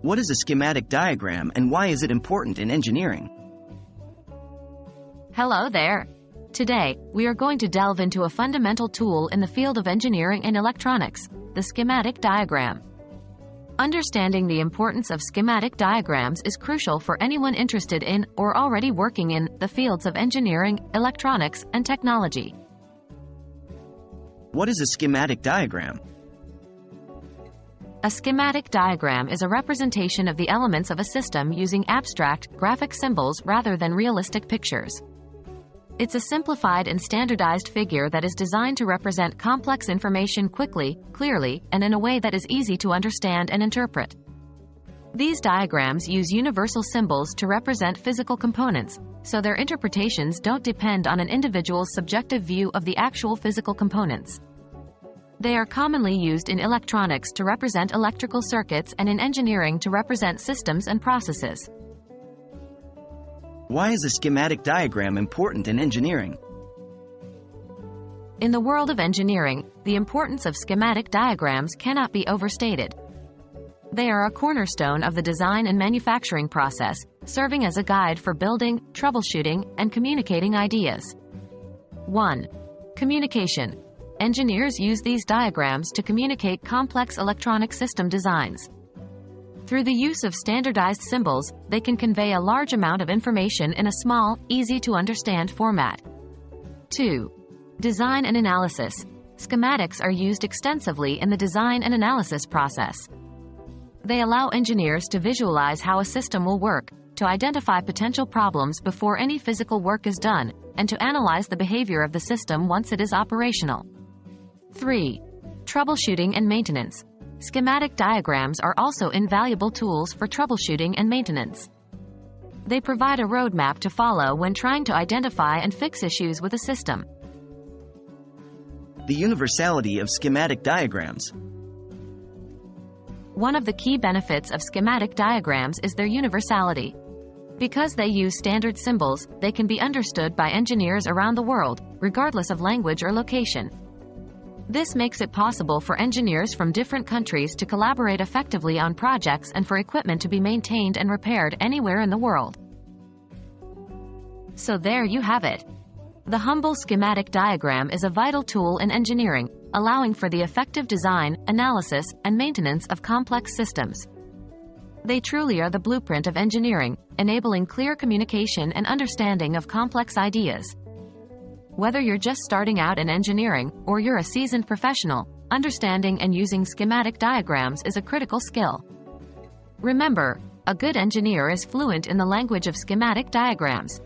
What is a schematic diagram and why is it important in engineering? Hello there. Today, we are going to delve into a fundamental tool in the field of engineering and electronics, the schematic diagram. Understanding the importance of schematic diagrams is crucial for anyone interested in, or already working in, the fields of engineering, electronics, and technology. What is a schematic diagram? A schematic diagram is a representation of the elements of a system using abstract, graphic symbols rather than realistic pictures. It's a simplified and standardized figure that is designed to represent complex information quickly, clearly, and in a way that is easy to understand and interpret. These diagrams use universal symbols to represent physical components, so their interpretations don't depend on an individual's subjective view of the actual physical components. They are commonly used in electronics to represent electrical circuits and in engineering to represent systems and processes. Why is a schematic diagram important in engineering? In the world of engineering, the importance of schematic diagrams cannot be overstated. They are a cornerstone of the design and manufacturing process, serving as a guide for building, troubleshooting, and communicating ideas. 1. Communication. Engineers use these diagrams to communicate complex electronic system designs. Through the use of standardized symbols, they can convey a large amount of information in a small, easy-to-understand format. 2. Design and analysis. Schematics are used extensively in the design and analysis process. They allow engineers to visualize how a system will work, to identify potential problems before any physical work is done, and to analyze the behavior of the system once it is operational. 3. Troubleshooting and maintenance. Schematic diagrams are also invaluable tools for troubleshooting and maintenance. They provide a roadmap to follow when trying to identify and fix issues with a system. The universality of schematic diagrams. One of the key benefits of schematic diagrams is their universality. Because they use standard symbols, they can be understood by engineers around the world, regardless of language or location. This makes it possible for engineers from different countries to collaborate effectively on projects and for equipment to be maintained and repaired anywhere in the world. So there you have it. The humble schematic diagram is a vital tool in engineering, allowing for the effective design, analysis, and maintenance of complex systems. They truly are the blueprint of engineering, enabling clear communication and understanding of complex ideas. Whether you're just starting out in engineering, or you're a seasoned professional, understanding and using schematic diagrams is a critical skill. Remember, a good engineer is fluent in the language of schematic diagrams.